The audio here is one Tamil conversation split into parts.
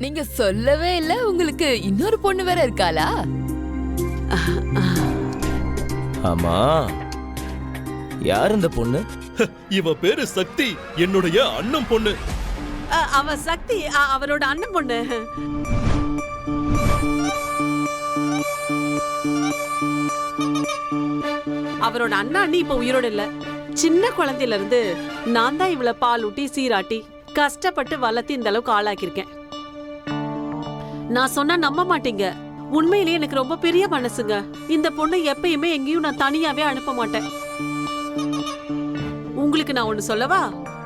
நீங்க சொல்லவே இல்ல. உங்களுக்கு இன்னொரு பொண்ணு வேற இருக்காளா? ஆமா, யார் இந்த பொண்ணு? இவ பேரு சக்தி, என்னுடைய அண்ணன் பொண்ணு. அவ சக்தி அவரோட அண்ணன் பொண்ணு. அவரோட அண்ணா அண்ணி இப்ப உயிரோட இல்ல. சின்ன குழந்தையில இருந்து நான் தான் இவளை பால் ஊட்டி சீராட்டி கஷ்டப்பட்டு வளர்த்து இந்த அளவுக்கு ஆளாக்கியிருக்கேன். நான் சொன்னா நம்ப மாட்டீங்க, உண்மையிலேயே எனக்கு ரொம்ப பெரிய மனசுங்க. இந்த பொண்ணு எப்பயுமே எங்கேயும் நான் தனியாவே அனுப்ப மாட்டேன். உங்களுக்கு நான் ஒண்ணு சொல்லவா?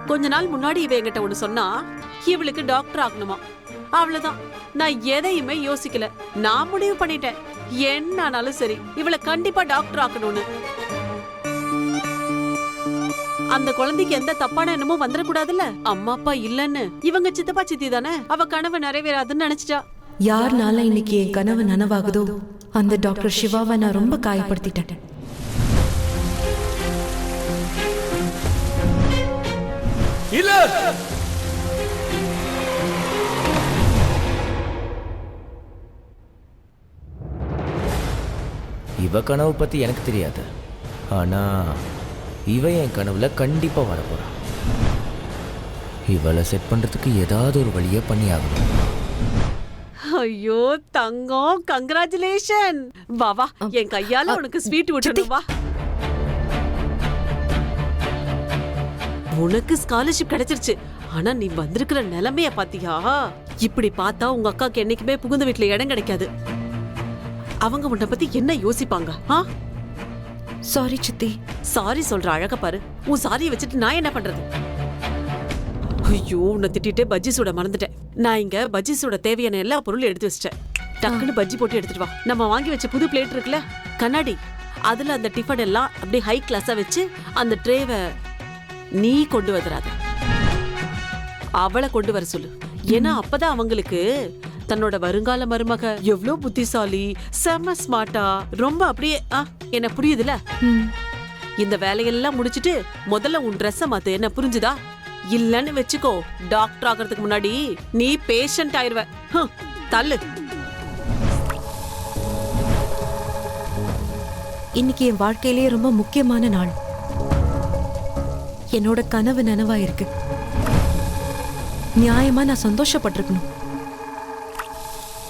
கொஞ்ச நாள் முன்னாடி இவ என்கிட்ட ஒண்ணு சொன்னா, இவளுக்கு டாக்டர் ஆகணுமா. அவ்வளவுதான், நான் எதையுமே யோசிக்கல. நான் முடிவு பண்ணிட்டேன், என்ன ஆனாலும் சரி இவளை கண்டிப்பா டாக்டர் ஆக்கணும்னு. அந்த குழந்தைக்கு எந்த தப்பான எண்ணமும் வந்துடக்கூடாதுல்ல. அம்மா அப்பா இல்லன்னு இவங்க சித்தப்பா சித்தி தானே, அவ கனவு நிறைவேறாதுன்னு நினைச்சிட்டா. யாருனால இன்னைக்கு என் கனவு நனவாகுதோ அந்த டாக்டர் சிவாவை நான் ரொம்ப காயப்படுத்திட்டேன். இல்ல, இவ கனவு பத்தி எனக்கு தெரியாது. ஆனா இவ என் கனவுல கண்டிப்பா வரப்போறா. இவளை செட் பண்றதுக்கு ஏதாவது ஒரு வழியை பண்ணி ஆகணும். ஐயோ தங்கம், கங்க்ராச்சுலேஷன். வா வா, என் கையால உனக்கு ஸ்வீட் விட்டுணும். வா, உனக்கு ஸ்காலர்ஷிப் கிடைச்சிருச்சு. ஆனா நீ வந்திருக்கிற நிலைமைய பாத்தியா? இப்படி பார்த்தா உங்க அக்காக்கு என்னைக்குமே புகுந்த வீட்டுல இடம் கிடைக்காது. அவங்க உன்னை பத்தி என்ன யோசிப்பாங்க? சாரி சித்தி. சாரி சொல்ற அழக பாரு. உன் சாரியை வச்சுட்டு நான் என்ன பண்றது? ஐயோ, உன்னை திட்டிட்டு பஜ்ஜி சூட மறந்துட்டேன். நான் இங்க பஜ்ஜி சூட தேவையான எல்லா பொருளும் எடுத்து வச்சிட்டேன். டக்குன்னு பஜ்ஜி போட்டு எடுத்துட்டு வா. நம்ம வாங்கி வச்ச புது பிளேட் இருக்குல்ல, கண்ணாடி, அதுல அந்த டிஃபன் எல்லாம் அப்படியே ஹை கிளாஸா வச்சு அந்த ட்ரேவை நீ கொண்டு வந்துடாத, அவளை கொண்டு வர சொல்லு. ஏன்னா அப்பதான் அவங்களுக்கு தன்னோட வருங்கால மருமக எவ்வளவு புத்திசாலி, செம ஸ்மார்ட்டா, ரொம்ப அப்படியே என்ன புரியுதுல. இந்த வேலையெல்லாம் முடிச்சிட்டு முதல்ல உன் ட்ரெஸ்ஸ மாத்து. என்ன புரிஞ்சுதா? இல்லன்னு வச்சுக்கோ, டாக்டர் ஆகிறதுக்கு முன்னாடி நீ பேஷண்ட் ஆயிருவ. தள்ளு. இன்னைக்கு என் வாழ்க்கையிலேயே ரொம்ப முக்கியமான நாள். என்னோட கனவு நனவா இருக்கு. நியாயமா நான் சந்தோஷப்பட்டிருக்கணும்.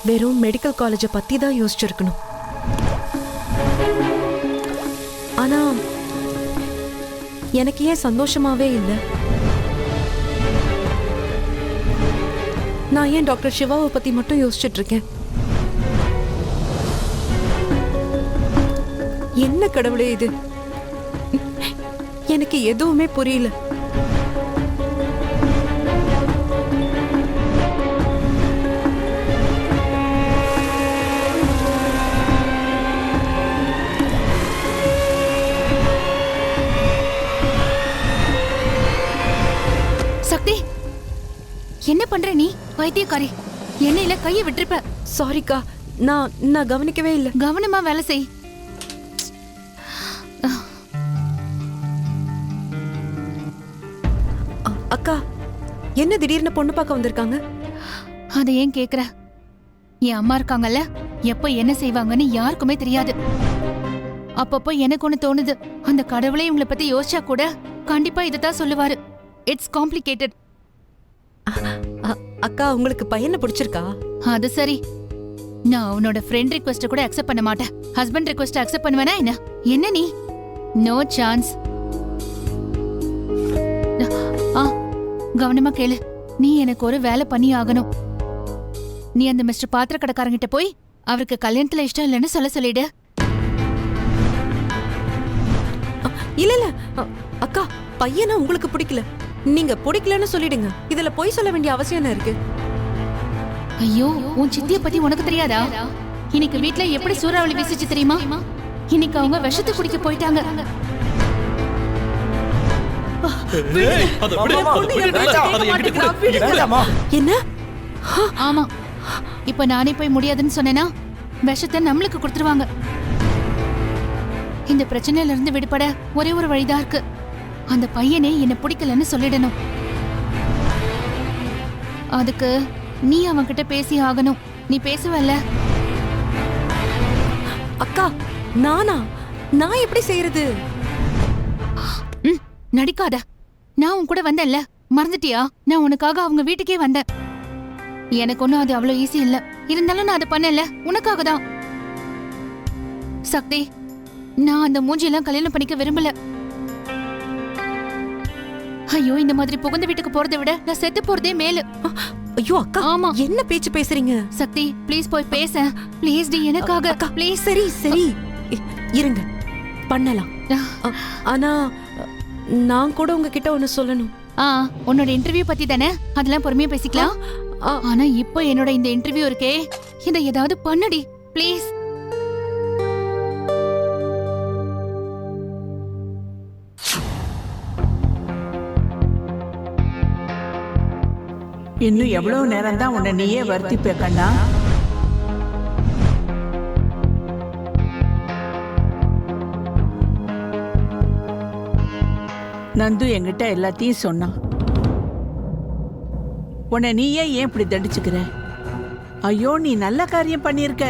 வெறும் மெடிக்கல் காலேஜை பத்தி தான் யோசிச்சிருக்கணும். ஆனா எனக்கு ஏன் சந்தோஷமாவே இல்லை? நான் ஏன் டாக்டர் சிவாவை பத்தி மட்டும் யோசிச்சுட்டு இருக்கேன்? என்ன கடவுளே இது? எனக்கு எதுவுமே புரியல. சக்தி, என்ன பண்ற நீ? வைத்தியக்காரி, எண்ணெயில கையை விட்டுருப்ப. சாரிக்கா, நான் கவனிக்கவே இல்லை. கவனமா வேலை செய். அக்கா, என்ன திடீர்னு பொண்ணு பார்க்க வந்திருக்காங்க? அதை ஏன் கேக்குற? என் அம்மா இருக்காங்கல்ல, எப்ப என்ன செய்வாங்கன்னு யாருக்குமே தெரியாது. அப்பப்போ எனக்கு ஒண்ணு தோணுது, அந்த கடவுளே இவங்களை பத்தி யோசிச்சா கூட கண்டிப்பா இதைத்தான் சொல்லுவாரு. It's complicated. அக்கா, உங்களுக்கு பையனை பிடிச்சிருக்கா? அது சரி, நான் அவனோட ஃப்ரெண்ட் ரிக்வெஸ்ட் கூட அக்செப்ட் பண்ண மாட்டேன். ஹஸ்பண்ட் ரிக்வெஸ்ட் அக்செப்ட் பண்ணுவேனா என்ன? என்ன நீ? No chance. கவனமா கேளு, நீ எனக்கு ஒரு வேலை பண்ணி ஆகணும். நீ அந்த மிஸ்டர் பாத்திர கடைக்காரங்கிட்ட போய் அவருக்கு கல்யாணத்துல இஷ்டம் இல்லைன்னு சொல்லிடு. இல்ல அக்கா, பையனை உங்களுக்கு பிடிக்கல, நீங்க பிடிக்கலன்னு சொல்லிடுங்க. இதுல போய் சொல்ல வேண்டிய அவசியம் என்ன இருக்கு? ஐயோ, உன் சித்திய பத்தி உனக்கு தெரியாதா? இன்னைக்கு வீட்ல எப்படி சூறாவளி வீசிச்சு தெரியுமா? இன்னைக்கு அவங்க விஷத்தை குடிக்க போயிட்டாங்க. என்ன? ஆமா, இப்ப நானே போய் முடியாதுன்னு சொன்னேன்னா விஷத்தை நம்மளுக்கு கொடுத்துருவாங்க. இந்த பிரச்சனையில இருந்து விடுபட ஒரே ஒரு வழிதான் இருக்கு. அந்த பையனே என்ன பிடிக்கலன்னு சொல்லிடணும். அதுக்கு நீ அவன்கிட்ட பேசி ஆகணும். நீ பேசுவல்ல? அக்கா, நான் எப்படி செய்யறது? ம், நடிக்காத. நான் உன் கூட வந்தேன்ல, மறந்துட்டியா? நான் உனக்காக அவங்க வீட்டுக்கே வந்தேன். எனக்கு ஒன்றும் அது அவ்வளோ ஈஸி இல்ல. இருந்தாலும் நான் அதை பண்ணல, உனக்காக தான். சக்தி, நான் அந்த மூஞ்சியெல்லாம் கல்யாணம் பண்ணிக்க விரும்பல. ஐயோ, இந்த மாதிரி புகுந்த வீட்டுக்கு போறதை விட நான் செத்து போறதே மேலு. ஐயோ அக்கா, ஆமா. என்ன பேச்சு பேசுறீங்க? சக்தி, ப்ளீஸ் போய் பேச. ப்ளீஸ் டி, எனக்காக ப்ளீஸ். சரி இருங்க, பண்ணலாம். ஆனா நான் கூட உங்ககிட்ட ஒண்ணு சொல்லணும். உன்னோட இன்டர்வியூ பத்தி தானே, அதெல்லாம் பொறுமையா பேசிக்கலாம். ஆனா இப்போ என்னோட இந்த இன்டர்வியூ இருக்கே, இதை ஏதாவது பண்ணுடி ப்ளீஸ். இன்னும் எவ்வளவு நேரம் தான் உன்னை நீயே வருத்திப்ப கண்ணா? நந்து என்கிட்ட எல்லாத்தையும் சொன்னான். உன்னை நீயே ஏன் இப்படி தண்டிச்சுக்கிற? ஐயோ, நீ நல்ல காரியம் பண்ணிருக்க.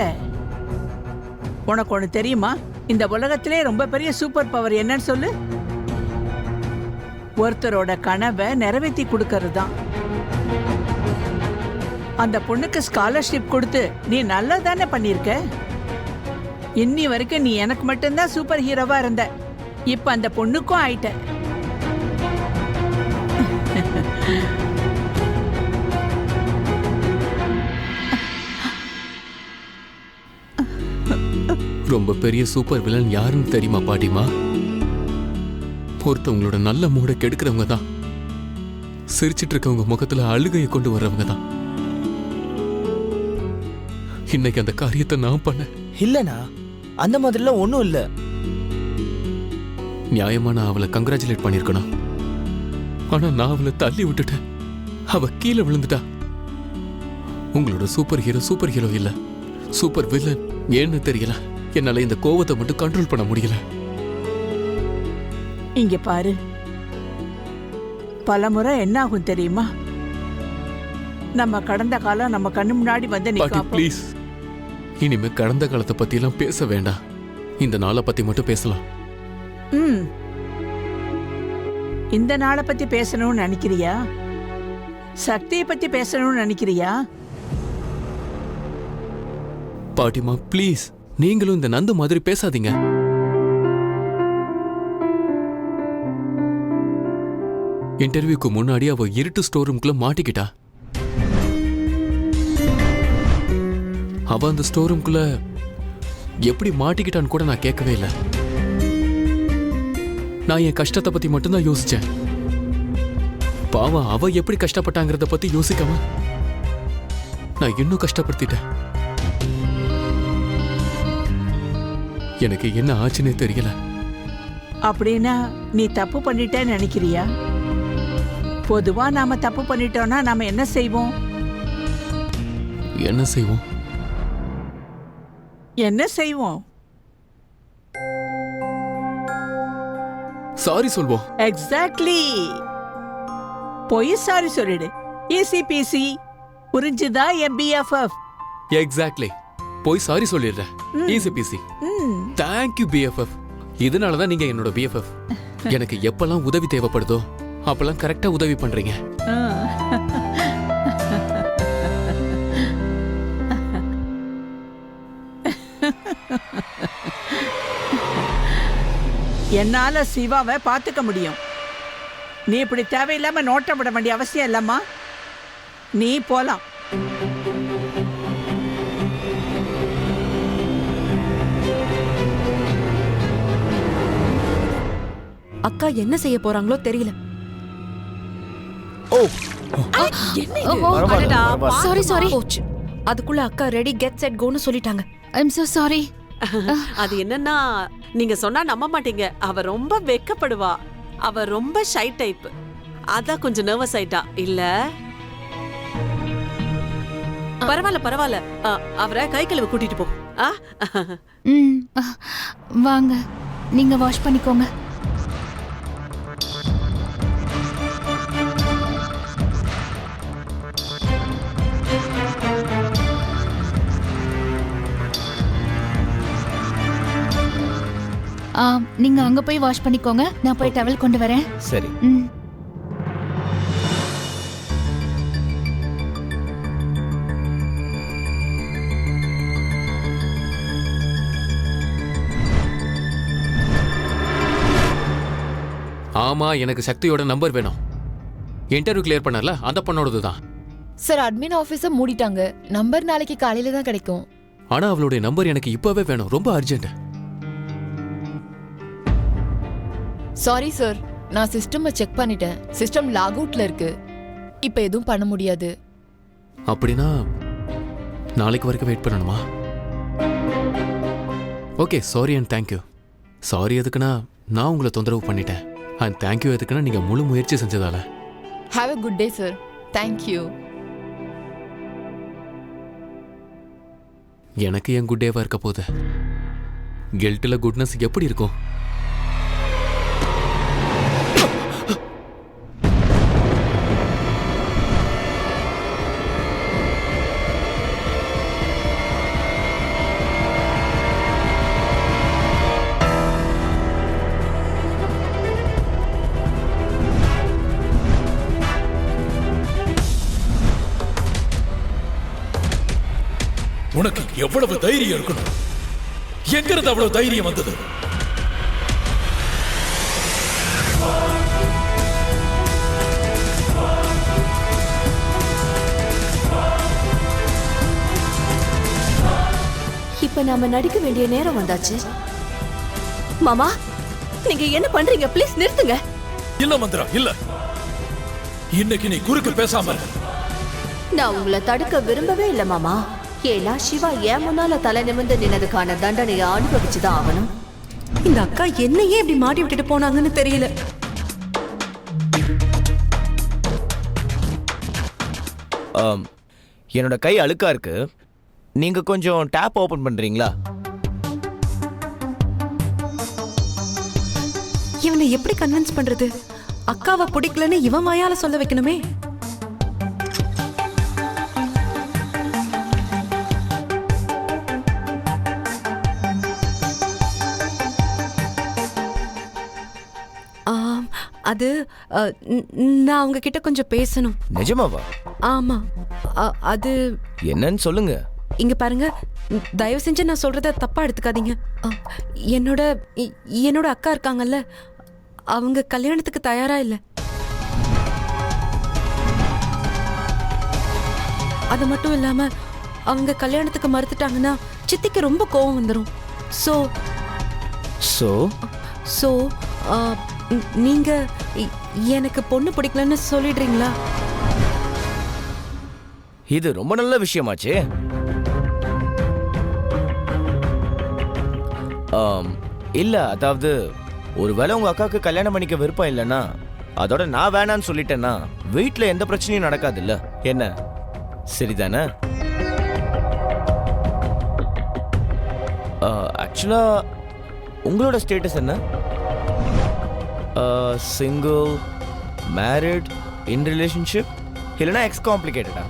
உனக்கு ஒண்ணு தெரியுமா? இந்த உலகத்திலே ரொம்ப பெரிய சூப்பர் பவர் என்னன்னு சொல்லு. ஒருத்தரோட கனவை நிறைவேற்றி கொடுக்கறது தான். அந்த பொண்ணுக்கு ஸ்காலர்ஷிப் கொடுத்து நீ நல்லா தானே பண்ணிருக்க. இன்னி வரைக்கும் நீ எனக்கு மட்டும்தான் சூப்பர் ஹீரோவா இருந்த. இப்ப அந்த பொண்ணுக்கும் ஆயிட்ட. ரொம்ப பெரிய சூப்பர் வில்லன் யாருன்னு தெரியுமா பாட்டிமா? ஒருத்தவங்களோட நல்ல மூட கெடுக்கிறவங்க தான். சிரிச்சிட்டு இருக்கவங்க முகத்துல அழுகையை கொண்டு வர்றவங்க தான். இன்னைக்கு அந்த காரியத்தை நான் பண்ண. இல்லனா அந்த மாதிரிலாம் ஒன்றும் இல்லை. நியாயமா நான் அவளை கங்க்ராச்சுலேட் பண்ணிருக்கணும். ஆனா நான் அவளை தள்ளி விட்டுட்டேன். அவ கீழே விழுந்துட்டா. உங்களோட சூப்பர் ஹீரோ இல்ல, சூப்பர் வில்லன். ஏன்னு தெரியல, என்னால இந்த கோவத்தை மட்டும் கண்ட்ரோல் பண்ண முடியல. இங்க பாரு, பலமுறை என்ன ஆகும் தெரியுமா? நம்ம கடந்த காலம் நம்ம கண்ணு முன்னாடி வந்து நிக்கும். ப்ளீஸ், இனிமே கடந்த காலத்தை பத்தி எல்லாம் பேச வேண்டாம். இந்த நாளை பத்தி மட்டும் பேசலாம். இந்த நாளை பத்தி பேசணும்னு நினைக்கிறியா? சக்தியை பத்தி பேசணும்னு நினைக்கிறியா? பாட்டிமா ப்ளீஸ், நீங்களும் இந்த நந்து மாதிரி பேசாதீங்க. இன்டர்வியூக்கு முன்னாடி அவ இருட்டு ஸ்டோர் ரூம்குள்ள மாட்டிக்கிட்டா. அவ அந்த ஸ்டோர் ரூம்குள்ள எப்படி மாட்டிக்கிட்டான்னு கூட நான் கேட்கவே இல்லை. நான் என் கஷ்டத்தை பத்தி மட்டும்தான் யோசிச்சேன். பாவம், அவ எப்படி கஷ்டப்பட்டாங்கிறத பத்தி யோசிக்காம நான் இன்னும் கஷ்டப்படுத்திட்டேன். எனக்கு என்ன ஆச்சுன்னே தெரியல. அப்படின்னா நீ தப்பு பண்ணிட்டேன்னு நினைக்கிறியா? பொதுவா நாம தப்பு பண்ணிட்டோம்னா நாம என்ன செய்வோம்? என்ன செய்வோம்? சாரி சொல்வோம். எக்ஸாக்ட்லி. போய் சாரி சொல்லிடு. ECPC புரிஞ்சுதா? BFF. எக்ஸாக்ட்லி. போய் சாரி சொல்லிடுறேன். ECPC. Thank you BFF. இதனாலதான் நீங்க என்னோட BFF. எனக்கு எப்பெல்லாம் உதவி தேவைப்படுதோ அப்பெல்லாம் கரெக்டா உதவி பண்றீங்க. என்னால சிவாவை பார்த்துக்க முடியும். நீ இப்படி தேவையில்லாம நோட்டம் விட வேண்டிய அவசியம் இல்லம்மா. நீ போலாம். அக்கா என்ன செய்ய போறாங்களோ தெரியல. சாரி. அதுக்குள்ள அக்கா ரெடி கெட் செட் கோன்னு சொல்லிட்டாங்க. I'm so sorry. அது என்னன்னா, நீங்க சொன்னா நம்ப மாட்டீங்க. அவ ரொம்ப வெக்கப்படுவா. அவ ரொம்ப ஷை டைப். அதான் கொஞ்சம் நர்வஸ் ஆயிட்டா. இல்ல பரவாயில்ல. அவரை கை கழுவு கூட்டிட்டு போ. வாங்க, நீங்க வாஷ் பண்ணிக்கோங்க. நீங்க அங்க போய் வாஷ் பண்ணிக்கோங்க, நான் போய் டவல் கொண்டு வரேன். சரி. ம். ஆமா, எனக்கு சக்தியோட நம்பர் வேணும். இன்டர்வியூ கிளியர் பண்ணல அந்த பொண்ணோடது தான். சார், அட்மின் ஆபீஸ மூடிட்டாங்க. நம்பர் நாளைக்கு காலையில தான் கிடைக்கும். ஆனா அவளுடைய நம்பர் எனக்கு இப்பவே வேணும், ரொம்ப அர்ஜென்ட். சாரி சார், நான் சிஸ்டம் செக் பண்ணிட்டேன். சிஸ்டம் லாக் அவுட்ல இருக்கு. இப்ப எதுவும் பண்ண முடியாது. அப்படின்னா நாளைக்கு வரைக்கும் வெயிட் பண்ணணுமா? Okay, sorry and thank you. Sorry எதுக்குன்னா நான் உங்களை தொந்தரவு பண்ணிட்டேன். அண்ட் தேங்க்யூ எதுக்குன்னா நீங்க முழு முயற்சி செஞ்சதால. Have a good day sir. Thank you. எனக்கு என் குட் டேவா இருக்க போகுது. கில்ட்டில் குட்னஸ் எப்படி இருக்கும்? உனக்கு எவ்வளவு தைரியம் இருக்கணும்? எங்கிருந்து அவ்வளவு தைரியம் வந்தது? இப்ப நாம நடிக்க வேண்டிய நேரம் வந்தாச்சு. மாமா, நீங்க என்ன பண்றீங்க? ப்ளீஸ் நிறுத்துங்க. இல்ல மந்திரா, இல்ல. இன்னைக்கு நீ குறுக்கு பேசாம. நான் உங்களை தடுக்க விரும்பவே இல்ல மாமா. ஏன்னா சிவா ஏன் முன்னால தலை நிமிர்ந்து நின்னதுக்கான தண்டனையை அனுபவிச்சுதான் ஆகணும். இந்த அக்கா என்னையே இப்படி மாட்டி விட்டுட்டு போனாங்கன்னு தெரியல. என்னோட கை அழுக்கா இருக்கு, நீங்க கொஞ்சம் டேப் ஓபன் பண்றீங்களா? இவனை எப்படி கன்வின்ஸ் பண்றது? அக்காவை பிடிக்கலன்னு இவன் வாயால சொல்ல வைக்கணுமே. அது நான் அவங்க கிட்ட கொஞ்சம் பேசணும். நிஜமாவா? ஆமா. அது என்னன்னு சொல்லுங்க. இங்க பாருங்க, தயவு செஞ்சு நான் சொல்றத தப்பா எடுத்துக்காதீங்க. என்னோட அக்கா இருக்காங்கல்ல, அவங்க கல்யாணத்துக்கு தயாரா இல்ல. அது மட்டும் இல்லாம அவங்க கல்யாணத்துக்கு மறுத்துட்டாங்கன்னா சித்திக்கு ரொம்ப கோவம் வந்துடும். சோ நீங்க எனக்கு பொண்ணு பிடிக்கலன்னு சொல்லிடுறீங்களா? இது ரொம்ப நல்ல விஷயமாச்சே. இல்ல, அதாவது ஒருவேளை உங்க அக்காவுக்கு கல்யாணம் பண்ணிக்க விருப்பம் இல்லைன்னா, அதோட நான் வேணான்னு சொல்லிட்டேன்னா வீட்டுல எந்த பிரச்சனையும் நடக்காது இல்ல? என்ன சரிதானே? ஆக்சுவலா உங்களோட ஸ்டேட்டஸ் என்ன? சிங்கிள், மேரிட், இன் ரிலேஷன்ஷிப், இல்லைன்னா எக்ஸ் காம்ப்ளிகேட்டடா?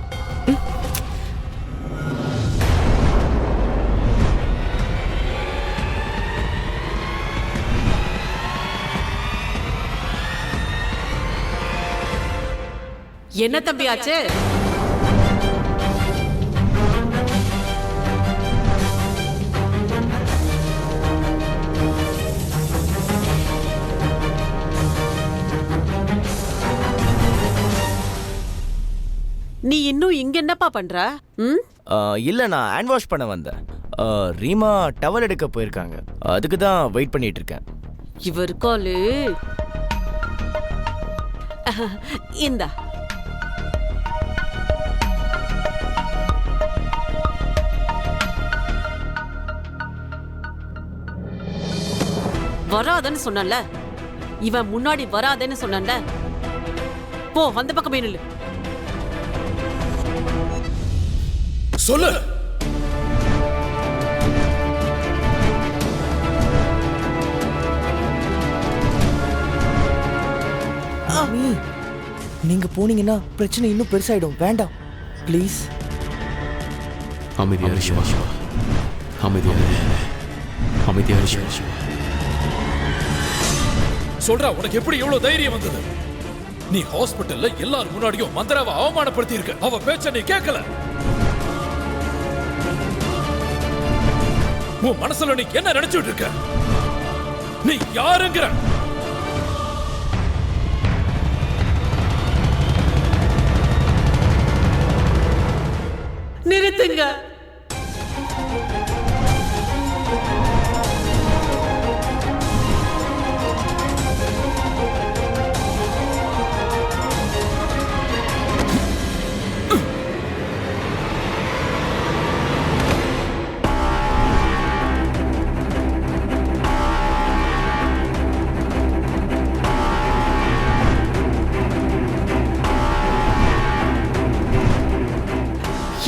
என்ன தம்பி ஆச்சு? நீ இன்னும் இங்க என்னப்பா பண்ற? இல்ல, நான் ஹேண்ட் வாஷ் பண்ண வந்தேன். ரீமா டவல் எடுக்க போயிருக்காங்க, அதுக்கு தான் வெயிட் பண்ணிட்டு இருக்கேன். இவர் காலு இந்தா. வராதன்னு சொன்னல, இவன் முன்னாடி வராதன்னு சொன்னல. போ, வந்த பக்கமே நில்லு. சொல்லு. நீங்க போனீங்கன்னா பிரச்சனை இன்னும் பெருசாயிடும். வேண்டாம் ப்ளீஸ். அமைதியா இரு சிவா, அமைதியா இரு, அமைதியா இரு சிவா. சொல்றா, உனக்கு எப்படி இவ்வளவு தைரியம் வந்தது? நீ ஹாஸ்பிடல்ல எல்லாரும் முன்னாடியும் மந்திராவை அவமானப்படுத்தி இருக்க. அவ பேச்ச நீ கேட்கல. உன் மனசுல நீ என்ன நினைச்சிட்டு இருக்க? நீ யாருங்கிற? நிறுத்துங்க.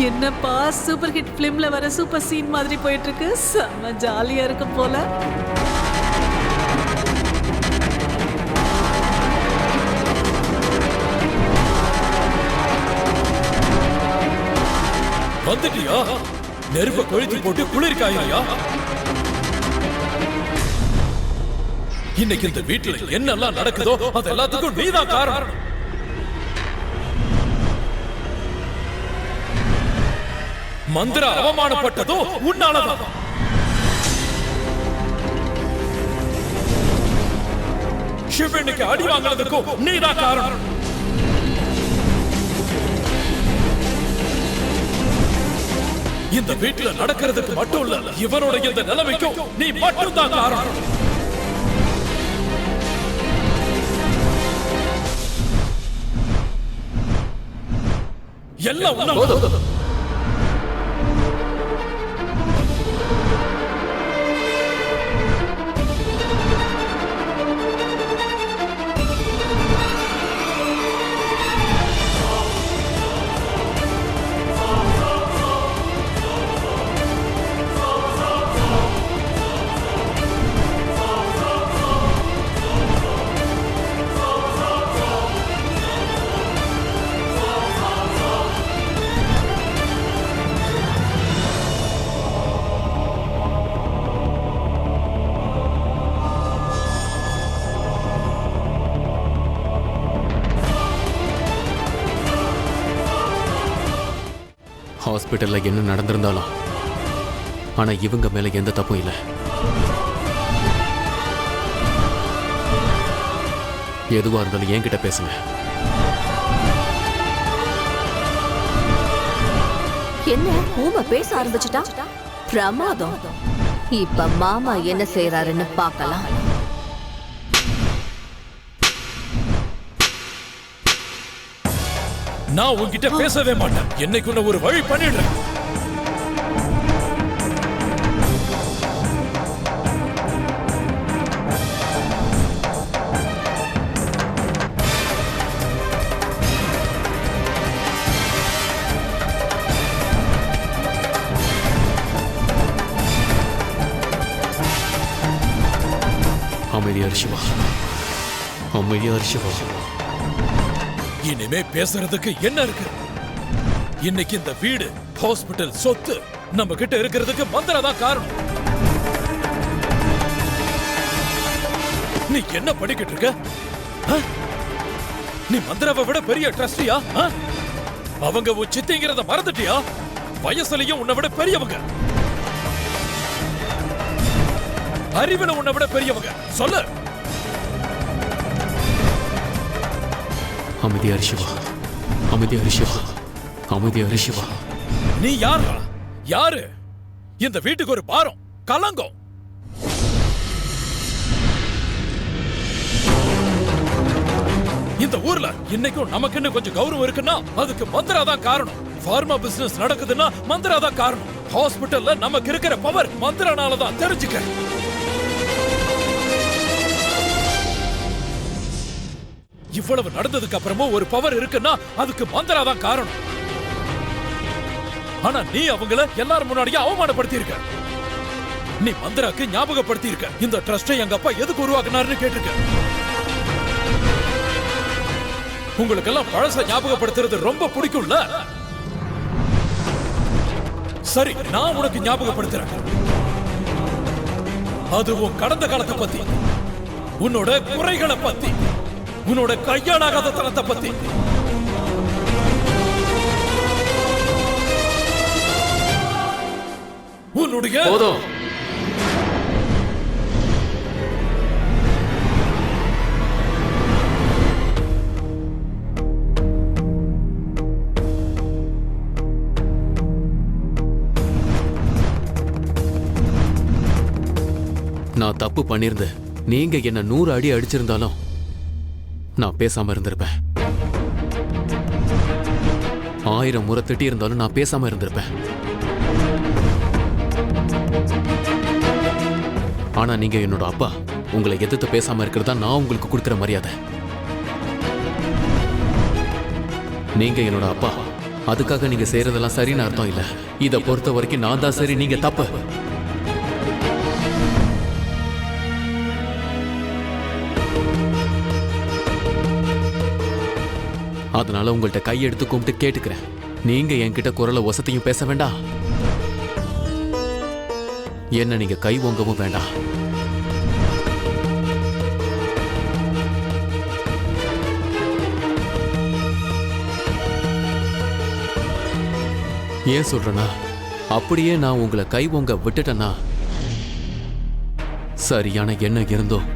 என்னப்பா சூப்பர் ஹிட் பிலிம்ல வர சூப்பர் சீன் மாதிரி போயிட்டு இருக்கு. செம்ம ஜாலியா இருக்கு போல. வந்துட்டியா? நெருப்ப கொளுத்தி போட்டு குளிர்காயா? இன்னைக்கு இந்த வீட்டுல என்னெல்லாம் நடக்குதோ அது எல்லாத்துக்கும் நீதான் காரணம். மந்திரா அவமானப்பட்டதோ உன்னாலதான். சிவனுக்கு அடி வாங்கினதுக்கும் நீதான் காரணம். இந்த வீட்டுல நடக்கிறதுக்கு மட்டும் இல்ல, இவனோட இந்த நிலைமைக்கும் நீ மட்டும்தான் காரணம். எல்லாம் உன்னால. ஹாஸ்பிட்டல்ல என்ன நடந்திருந்தாலும் ஆனா இவங்க மேல எந்த தப்பும் இல்லை. எதுவா இருந்தாலும் என்கிட்ட பேசுங்க. என்ன ஊமை பேச ஆரம்பிச்சுட்டா? பிரமாதம். இப்ப மாமா என்ன செய்யறாருன்னு பார்க்கலாம். நான் உன்கிட்ட பேசவே மாட்டேன். என்னைக்குள்ள ஒரு வழி பண்ணிடுறேன். அமைதியார் சிவா, அமைதியார் சிவா. இனிமே பேசுறதுக்கு என்ன இருக்கு? இன்னைக்கு இந்த வீடு, ஹாஸ்பிட்டல், சொத்து நம்ம கிட்ட இருக்கிறதுக்கு மந்திரா தான் காரணம். நீ என்ன படிக்கிட்டு இருக்க? நீ மந்திராவை விட பெரிய ட்ரஸ்டியா? அவங்க உன் சித்திங்கிறத மறந்துட்டியா? வயசுலயும் உன்னை விட பெரியவங்க, அறிவுல உன்னை விட பெரியவங்க. சொல்லு. அமைதியார் சிவா, அமைதியார் சிவா, அமைதியார் சிவா. நீ யாரா? யாரு? இந்த வீட்டுக்கு ஒரு பாரம், கலங்கம். இந்த ஊர்ல இன்னைக்கும் நமக்குன்னு கொஞ்சம் கௌரவம் இருக்குன்னா அதுக்கு மந்திரா தான் காரணம். பார்மா பிசினஸ் நடக்குதுன்னா மந்திரா தான் காரணம். ஹாஸ்பிட்டல்ல நமக்கு இருக்கிற பவர் மந்திரனால தான், தெரிஞ்சுக்க. இவ்வளவு நடந்ததுக்கு அப்புறமும் ஒரு பவர் இருக்குன்னா அதுக்கு மந்திரா தான் காரணம். ஆனா நீ அவங்கள எல்லாரும் முன்னாடியே அவமானப்படுத்தி இருக்க. நீ மந்திராக்கு ஞாபகப்படுத்தி இருக்க, இந்த ட்ரஸ்டை எங்க அப்பா எதுக்கு உருவாக்குனாருன்னு கேட்டிருக்க. உங்களுக்கு எல்லாம் பழச ஞாபகப்படுத்துறது ரொம்ப பிடிக்கும்ல? சரி, நான் உனக்கு ஞாபகப்படுத்துறேன். அது உன் கடந்த காலத்தை பத்தி. உன்னோட குறைகளை பத்தி, உன்னோட கையாளாகாத தனத்தை பத்தி. உன்னுடைய போதும். நான் தப்பு பண்ணிருந்தேன். நீங்க என்ன 100 அடி அடிச்சிருந்தாலும் நான் பேசாம இருந்திருப்பேன். 1000 முறை திட்டி இருந்தாலும் நான் பேசாம இருந்திருப்பேன். ஆனா நீங்க என்னோட அப்பா. உங்களை எதிர்த்து பேசாம இருக்கிறதா நான் உங்களுக்கு கொடுக்கிற மரியாதை. நீங்க என்னோட அப்பா. அதுக்காக நீங்க செய்யறதெல்லாம் சரின்னு அர்த்தம் இல்ல. இதை பொறுத்த வரைக்கும் நான் தான் சரி, நீங்க தப்பு. அதனால உங்கள்ட்ட கையெடுத்து கும்பிட்டு கேட்டுக்கிறேன். நீங்க என்கிட்ட குரலை ஒசத்தையும் பேச வேண்டாம், என்ன நீங்க கை ஓங்கவும் வேண்டாம். ஏன் சொல்றேன்னா, அப்படியே நான் உங்களை கை ஓங்க விட்டுட்டேன்னா சரியான எண்ணம் இருந்தோம்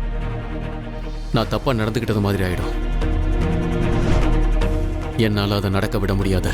நான் தப்பா நடந்துகிட்டது மாதிரி ஆயிடும். என்னால் அதை நடக்க விட முடியாது.